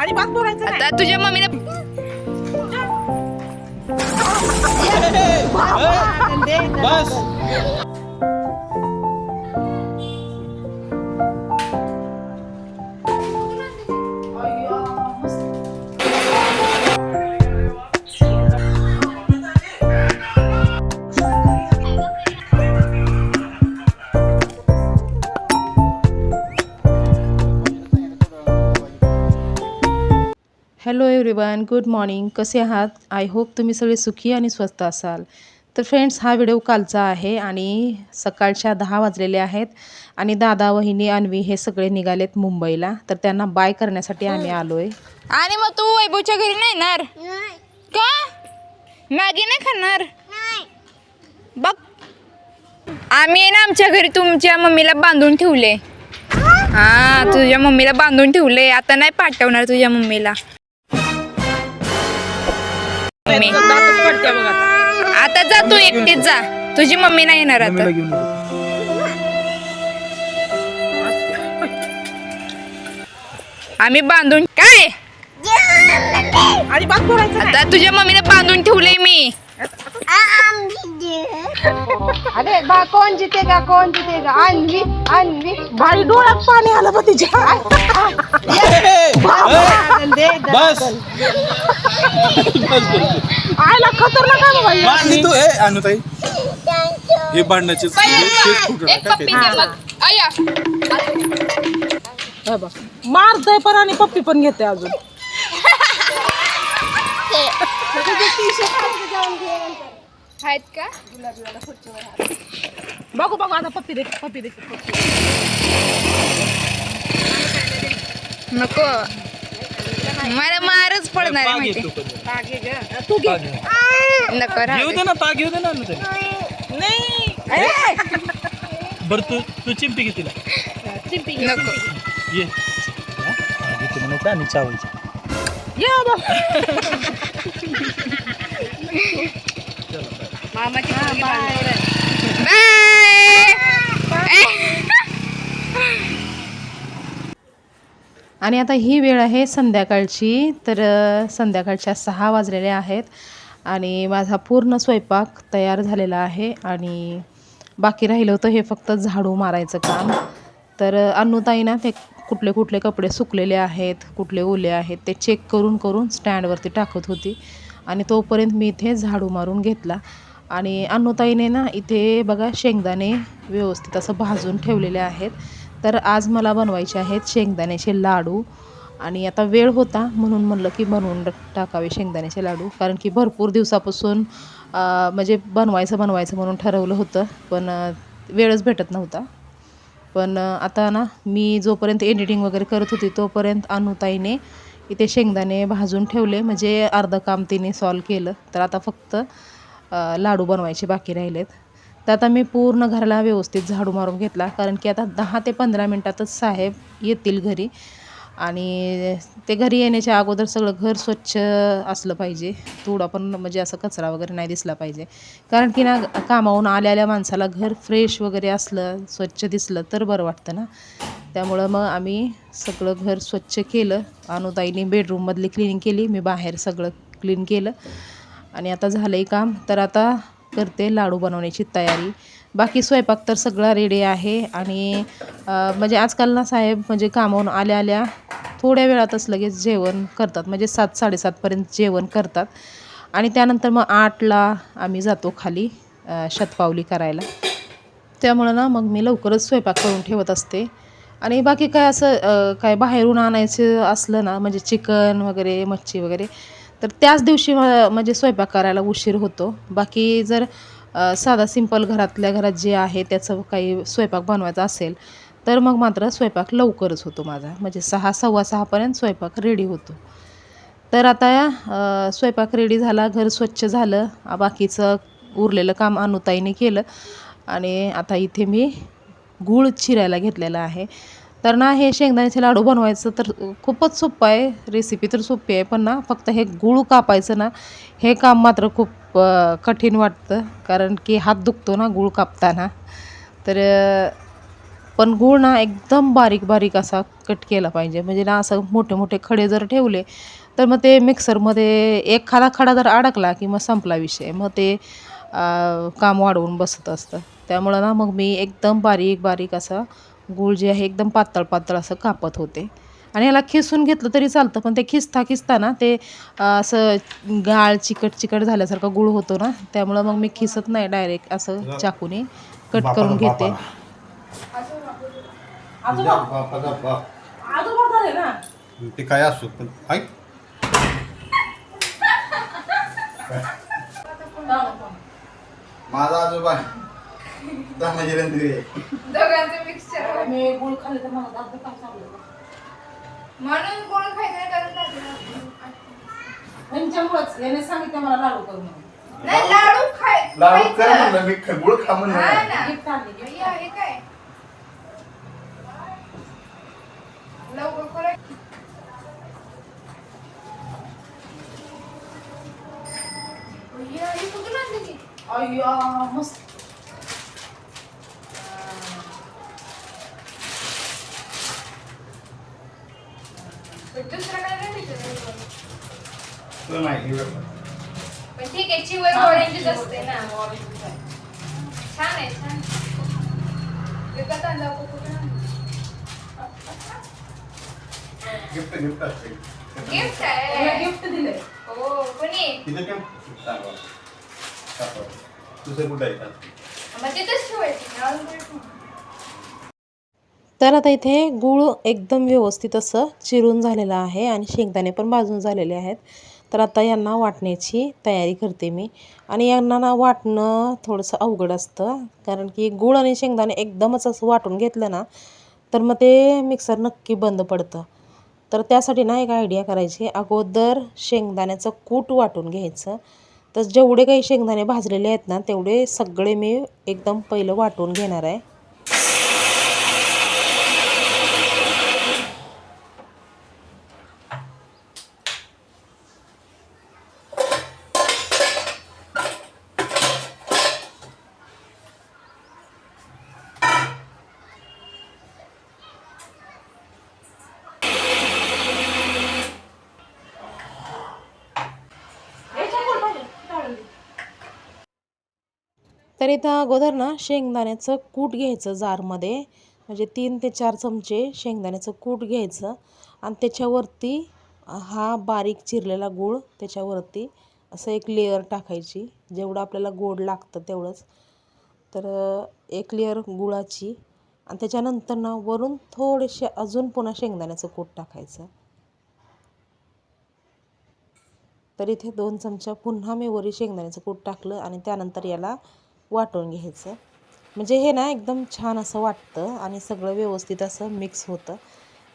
आणि बात बोलायचं आता तुझ्या मम्मीला बस हॅलो एव्हरीवन, गुड मॉर्निंग. कसे आहात? आय होप तुम्ही सगळे सुखी आणि स्वस्त असाल. तर फ्रेंड्स, हा व्हिडिओ कालचा आहे आणि सकाळच्या 10 वाजलेले आहेत आणि दादा, वहिनी, अन्वी हे सगळे निघालेत मुंबईला. तर त्यांना बाय करण्यासाठी आम्ही आलो आहे. आणि मग तू वैभवच्या घरी नाही येणार का? मॅगी नाही खाणार? बघ, आम्ही ना आमच्या घरी तुमच्या मम्मीला बांधून ठेवले. हा, तुझ्या मम्मीला बांधून ठेवले. आता नाही पाठवणार तुझ्या मम्मीला. आता जा, तू एकटीच जा. तुझी मम्मी नाही येणार आता. आम्ही बांधून काय आणि बात बोलायचं आता तुझ्या मम्मीने बांधून ठेवले मी. अरे बा, कौन जीतेगा कौन जीतेगा? अन्वी अन्वी भाई डोळ्यात पाणी आलं बा तिच्या. बस आयला खतरनाक आहे बाई. मारली तू. अनुताई, हे भांडण्याचे मारतय पण आणि पप्पी पण घेते अजून. आहेत का? बघू बघू आता पप्पी दे, पप्पी दे. नको, मला मारच पडणार आहे माहिती. तू घे. नको राहू घेऊ दे. दे ना, ता घेऊ दे ना अनुताई. नाही बरं तू चिंपी घे तिला. चिंपी नको. ये घेते म्हणायचं आणि चावायचं. ये बा. मामाची बाय. आणि आता ही वेळ आहे संध्याकाळची. तर संध्याकाळच्या 6 वाजलेले आहेत आणि माझा पूर्ण स्वयंपाक तयार झालेला आहे आणि बाकी राहिलं होतं हे फक्त झाडू मारायचं काम. तर अन्नूताई ना ते कुठले कुठले कपडे सुकलेले आहेत, कुठले ओले आहेत ते चेक करून करून स्टँडवरती टाकत होती आणि तोपर्यंत मी इथे झाडू मारून घेतला. आणि अन्नूताईने ना इथे बघा शेंगदाणे व्यवस्थित असं भाजून ठेवलेले आहेत. तर आज मला बनवायचे आहेत शेंगदाण्याचे लाडू आणि आता वेळ होता म्हणून म्हणलं की बनवून टाकावे शेंगदाण्याचे लाडू. कारण की भरपूर दिवसापासून म्हणजे बनवायचं म्हणून ठरवलं होतं, पण वेळच भेटत नव्हता. पण आता ना मी जोपर्यंत एडिटिंग वगैरे करत होती तोपर्यंत अनुताईने इथे शेंगदाणे भाजून ठेवले, म्हणजे अर्धं काम तिने सॉल्व केलं. तर आता फक्त लाडू बनवायचे बाकी राहिलेत. तर आता मी पूर्ण घराला व्यवस्थित झाडू मारून घेतला, कारण की आता 10 ते 15 मिनटातच साहेब येतील घरी आणि ते घरी येण्याच्या अगोदर सगळं घर स्वच्छ असलं पाहिजे. थोडा पण म्हणजे असं कचरा वगैरे नाही दिसला पाहिजे, कारण की ना कामावून आलेल्या माणसाला घर फ्रेश वगैरे असलं, स्वच्छ दिसलं तर बरं वाटतं ना. त्यामुळं मग आम्ही सगळं घर स्वच्छ केलं. अनुताईने बेडरूममधली क्लिनिंग केली, मी बाहेर सगळं क्लीन केलं आणि आता झालंय काम. तर आता करते लाडू बनवण्याची तयारी. बाकी स्वयंपाक तर सगळा रेडी आहे आणि म्हणजे आजकाल ना साहेब म्हणजे कामावून आल्या थोड्या वेळातच लगेच जेवण करतात, म्हणजे 7-7:30पर्यंत जेवण करतात आणि त्यानंतर मग 8ला आम्ही जातो खाली शतपावली करायला. त्यामुळं ना मग मी लवकरच स्वयंपाक करून ठेवत असते. आणि बाकी काय असं काय बाहेरून आणायचं असलं ना, म्हणजे चिकन वगैरे, मच्छी वगैरे, तर त्याच दिवशी म्हणजे स्वयंपाक करायला उशीर होतो. बाकी जर साधा सिंपल घरातल्या घरात जे आहे त्याचं काही स्वयंपाक बनवायचा असेल तर मग मात्र स्वयंपाक लवकरच होतो माझा, म्हणजे 6-6:15पर्यंत स्वयंपाक रेडी होतो. तर आता स्वयंपाक रेडी झाला, घर स्वच्छ झालं, बाकीचं उरलेलं काम अनुताईने केलं आणि आता इथे मी गूळ चिरायला घेतलेला आहे. तर ना हे शेंगदाण्याचे लाडू बनवायचं तर खूपच सोपं आहे, रेसिपी तर सोपी आहे, पण ना फक्त हे गूळ कापायचं ना हे काम मात्र खूप कठीण वाटतं, कारण की हात दुखतो ना गूळ कापताना. तर पण गूळ ना एकदम बारीक बारीक असा कट केला पाहिजे. म्हणजे ना असं मोठे मोठे खडे जर ठेवले तर मग ते मिक्सरमध्ये एखादा खडा जर अडकला की मग संपला विषय. मग ते काम वाढवून बसत असतं. त्यामुळं ना मग मी एकदम बारीक बारीक असा गूळ जे आहे एकदम पातळ पातळ असं कापत होते. आणि याला खिसून घेतलं तरी चालतं, पण ते खिसता खिसता ना ते असं गाळ चिकट चिकट झाल्यासारखा गूळ होतो ना, त्यामुळं मग मी खिसत नाही, डायरेक्ट असं चाकूने कट करून घेते. आजोबा झाले ना. ते काय असो पण ऐक माझा आजोबा दोघांचं मिक्सचर मी गुळ खाल्ले तर मला दात दुखायला चालू. म्हणून गोड खायचं करत आहे. त्यांच्यामुळेच याने सांगितलं मला लाडू करून. नाही लाडू लाडू कर म्हणलं मी गुळ खा म्हणलं हा ना. गिफ्ट आणली. हे आहे काय लवकर करा. हे कुठून आणली ती? अय्या मस्त. दुसरं काय नाही भेटत. तर नाही पण ठीक आहे, चिवय ऑरेंजच असते ना. छान आहे, छान. विकत आणला कुठून आणला? गिफ्ट गिफ्ट असते गिफ्ट आहे. गिफ्ट दिले. हो कोणी तिथे काय सांगा दुसरं कुठं आहे का मग तिथंच ठेवायची अजून कुठे ठेवू? तर आता इथे गूळ एकदम व्यवस्थित असं चिरून झालेलं आहे आणि शेंगदाणे पण भाजून झालेले आहेत. तर आता यांना वाटण्याची तयारी करते मी. आणि यांना ना वाटणं थोडंसं अवघड असतं, कारण की गूळ आणि शेंगदाणे एकदमच असं वाटून घेतलं ना तर मग ते मिक्सर नक्की बंद पडतं. तर त्यासाठी ना एक आयडिया करायची, अगोदर शेंगदाण्याचं कूट वाटून घ्यायचं. तर जेवढे काही शेंगदाणे भाजलेले आहेत ना तेवढे सगळे मी एकदम पहिलं वाटून घेणार आहे. तर इथं अगोदर ना शेंगदाण्याचं कूट घ्यायचं जारमध्ये. म्हणजे 3 ते 4 चमचे शेंगदाण्याचं कूट घ्यायचं आणि त्याच्यावरती हा बारीक चिरलेला गूळ त्याच्यावरती असं एक लेअर टाकायची, जेवढं आपल्याला गोड लागतं तेवढंच. तर एक लेअर गुळाची आणि त्याच्यानंतर ना वरून थोडेसे अजून पुन्हा शेंगदाण्याचं कूट टाकायचं. तर इथे 2 चमचा पुन्हा मी वरी शेंगदाण्याचं कूट टाकलं आणि त्यानंतर याला वाटून घ्यायचं. म्हणजे हे ना एकदम छान असं वाटतं आणि सगळं व्यवस्थित असं मिक्स होतं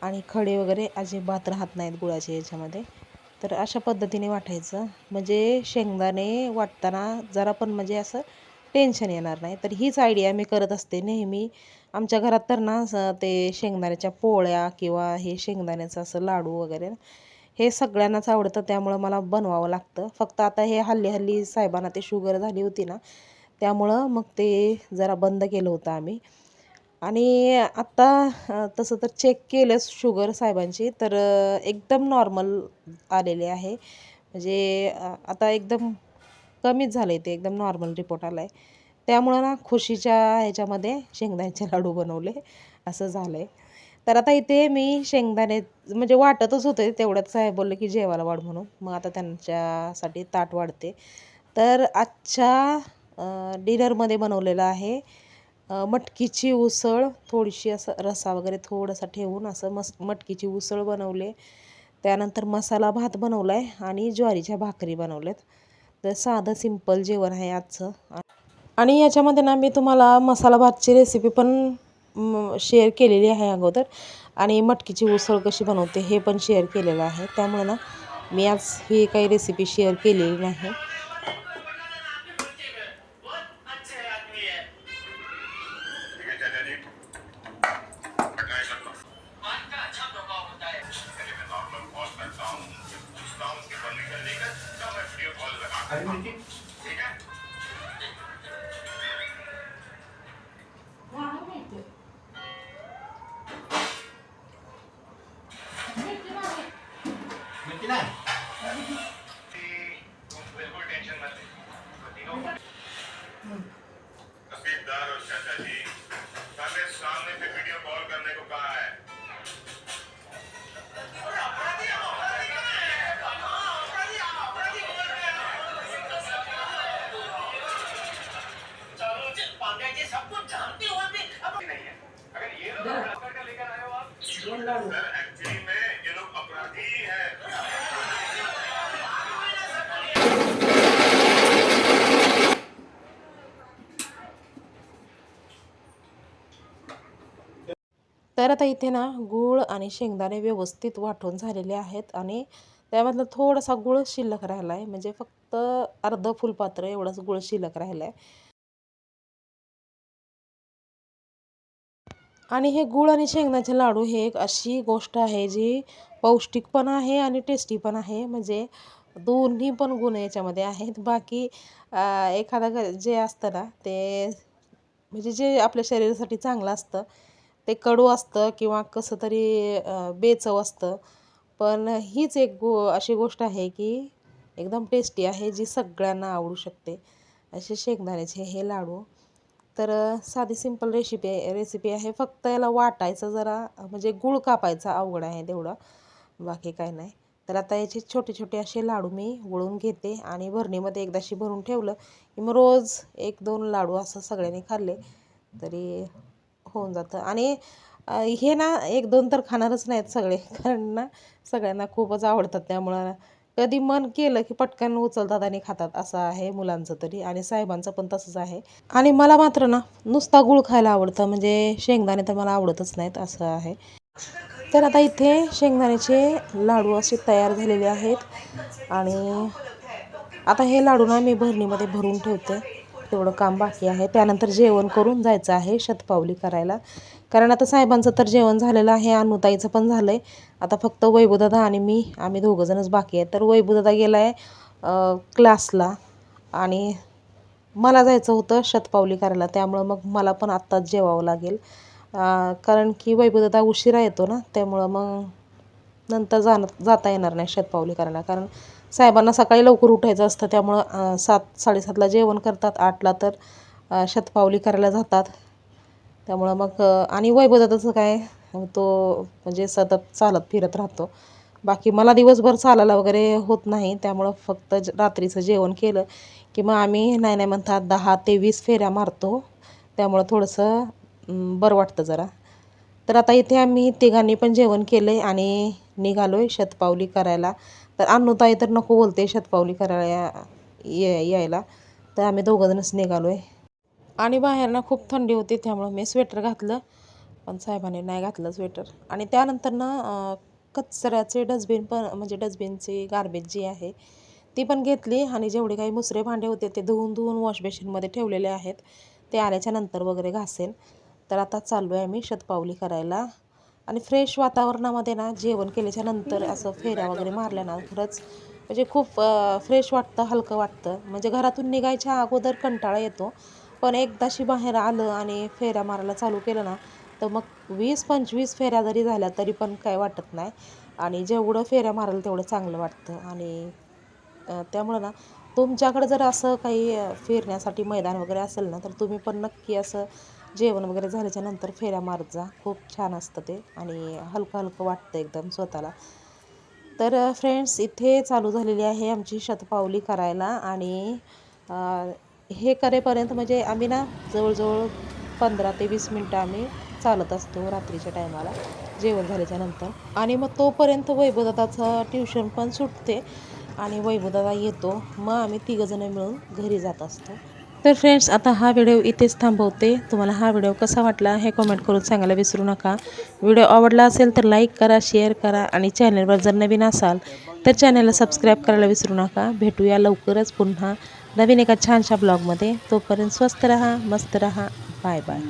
आणि खडे वगैरे अजिबात राहत नाहीत गुळाच्या याच्यामध्ये. तर अशा पद्धतीने वाटायचं, म्हणजे शेंगदाणे वाटताना जरा पण म्हणजे असं टेन्शन येणार नाही. तर हीच आयडिया मी करत असते नेहमी. आमच्या घरात तर ना ते शेंगदाण्याच्या पोळ्या किंवा हे शेंगदाण्याचं असं लाडू वगैरे हे सगळ्यांनाच आवडतं, त्यामुळं मला बनवावं लागतं. फक्त आता हे हल्ली साहेबांना ते शुगर झाली होती ना, त्यामुळं मग ते जरा बंद केलं होतं आम्ही. आणि आत्ता तसं तर चेक केलं शुगर साहेबांची, तर एकदम नॉर्मल आलेले आहे. म्हणजे आता एकदम कमीच झालं आहे, ते एकदम नॉर्मल रिपोर्ट आला आहे. त्यामुळं ना खुशीच्या ह्याच्यामध्ये शेंगदाण्याचे लाडू बनवले, असं झालं आहे. तर आता इथे मी शेंगदाणे म्हणजे वाटतच होते, तेवढ्यात साहेब बोलले की जेवायला वाढ म्हणून. मग आता त्यांच्यासाठी ताट वाढते. तर आजच्या डिनरमध्ये बनवलेलं आहे मटकीची उसळ. थोडीशी असं रस्सा वगैरे थोडासा ठेवून असं मटकीची उसळ बनवले. त्यानंतर मसाला भात बनवला आहे आणि ज्वारीच्या भाकरी बनवल्यात. तर साधं सिंपल जेवण आहे आजचं. आणि याच्यामध्ये ना मी तुम्हाला मसाला भातची रेसिपी पण शेअर केलेली आहे अगोदर, आणि मटकीची उसळ कशी बनवते हे पण शेअर केलेलं आहे. त्यामुळे ना मी आज ही काही रेसिपी शेअर केलेली नाही. तहसीलदार और चाचा जी हमें सामने से वीडियो कॉल करने को कहा है। सब कुछ जानते हुए भी नहीं है। अगर ये लोग पकड़ कर लेकर आए हो आप, सर एक्चुअली में ये लोग अपराधी हैं। तर आता इथे ना गूळ आणि शेंगदाणे व्यवस्थित वाटून झालेले आहेत आणि त्यामधलं थोडासा गूळ शिल्लक राहिला आहे, म्हणजे फक्त अर्ध फुलपात्र एवढाच गूळ शिल्लक राहिला आहे. आणि हे गूळ आणि शेंगदाण्याचे लाडू हे एक अशी गोष्ट आहे जी पौष्टिक पण आहे आणि टेस्टी पण आहे, म्हणजे दोन्ही पण गुण याच्यामध्ये आहेत. बाकी एखादा जे असतं ना ते म्हणजे जे आपल्या शरीरासाठी चांगलं असतं ते कडू असतं किंवा कसं तरी बेचव असतं, पण हीच एक अशी गोष्ट आहे की एकदम टेस्टी आहे जी सगळ्यांना आवडू शकते. असे शेंगदाण्याचे हे लाडू. तर साधी सिंपल रेसिपी आहे, फक्त याला वाटायचं जरा म्हणजे गूळ कापायचा अवघड आहे तेवढं, बाकी काय नाही. तर आता याचे छोटे छोटे असे लाडू मी वळून घेते आणि भरणीमध्ये एकदाशी भरून ठेवलं की मग रोज 1-2 लाडू असं सगळ्यांनी खाल्ले तरी होऊन जातं. आणि हे ना 1-2 तर खाणारच नाहीत सगळे, कारण ना सगळ्यांना खूपच आवडतात. त्यामुळं कधी मन केलं की पटकन उचलतात आणि खातात, असं आहे मुलांचं तरी, आणि साहेबांचं पण तसंच आहे. आणि मला मात्र ना नुसता गूळ खायला आवडतं, म्हणजे शेंगदाणे तर मला आवडतच नाहीत, असं आहे. तर आता इथे शेंगदाण्याचे लाडू असे तयार झालेले आहेत आणि आता हे लाडू ना मी भरणीमध्ये भरून ठेवते, तेवढं काम बाकी आहे. त्यानंतर जेवण करून जायचं आहे शतपावली करायला, कारण आता साहेबांचं तर जेवण झालेलं आहे, अनुताईचं पण झालं आहे. आता फक्त वैभवदादा आणि आम्ही दोघंजणच बाकी आहे. तर वैभवदादा गेला आहे क्लासला आणि मला जायचं होतं शतपावली करायला, त्यामुळं मग मला पण आत्ताच जेवावं लागेल, कारण की वैभवदादा उशिरा येतो ना, त्यामुळं मग नंतर जाता येणार नाही शतपावली करायला, कारण साहेबांना सकाळी लवकर उठायचं असतं. त्यामुळं 7-7:30ला जेवण करतात, 8ला तर शतपावली करायला जातात. त्यामुळं मग आणि वैभवदादाचं काय, तो म्हणजे सतत चालत फिरत राहतो. बाकी मला दिवसभर चालायला वगैरे होत नाही, त्यामुळं फक्त रात्रीचं जेवण केलं की मग आम्ही नाही म्हणतात 10 ते 20 फेऱ्या मारतो, त्यामुळं थोडंसं बरं वाटतं जरा. तर आता इथे आम्ही तिघांनी पण जेवण केलं आहे आणि निघालो आहे शतपावली करायला. तर अनुताई तर नको बोलते शतपावली करायला यायला, तर आम्ही दोघंजणच निघालो आहे. आणि बाहेर ना खूप थंडी होती, त्यामुळं मी स्वेटर घातलं, पण साहेबांनी नाही घातलं स्वेटर. आणि त्यानंतर ना कचऱ्याचे डस्टबिन पण, म्हणजे डस्टबिनची गार्बेज जी आहे ती पण घेतली आणि जेवढे काही मुसरे भांडे होते ते धुवून वॉश बेसिनमध्ये ठेवलेले आहेत, ते आल्याच्या नंतर वगैरे घासेन. तर आता चाललो आहे आम्ही शतपावली करायला. आणि फ्रेश वातावरणामध्ये ना जेवण केल्याच्या नंतर असं फेऱ्या वगैरे मारल्या ना खरंच म्हणजे खूप फ्रेश वाटतं, हलकं वाटतं. म्हणजे घरातून निघायच्या अगोदर कंटाळा येतो, पण एकदाशी बाहेर आलं आणि फेऱ्या मारायला चालू केलं ना तर मग 20-25 फेऱ्या जरी झाल्या तरी पण काय वाटत नाही. आणि जेवढं फेऱ्या मारायला तेवढं चांगलं वाटतं. आणि त्यामुळं ना तुमच्याकडे जर असं काही फिरण्यासाठी मैदान वगैरे असेल ना तर तुम्ही पण नक्की असं जेवण वगैरे झाल्याच्या नंतर फेऱ्या मारत जा, खूप छान असतं ते आणि हलकं हलकं वाटतं एकदम स्वतःला. तर फ्रेंड्स इथे चालू झालेली आहे आमची शतपावली करायला आणि हे करेपर्यंत म्हणजे आम्ही ना जवळजवळ 15 ते 20 मिनटं आम्ही चालत असतो रात्रीच्या टायमाला जेवण झाल्याच्या नंतर. आणि मग तोपर्यंत वैभवदादाचं ट्युशन पण सुटते आणि वैभवदादा येतो, मग आम्ही तिघंजणं मिळून घरी जात असतो. तर फ्रेंड्स आता हा व्हिडिओ इथेच थांबवते. तुम्हाला हा व्हिडिओ कसा वाटला हे कमेंट करून सांगायला विसरू नका. व्हिडिओ आवडला असेल तर लाईक करा, शेअर करा आणि चॅनलवर जर नवीन असाल तर चॅनलला सबस्क्राईब करायला विसरू नका. भेटूया लवकरच पुन्हा नवीन एका छानशा ब्लॉगमध्ये. तोपर्यंत स्वस्त रहा, मस्त रहा. Bye bye.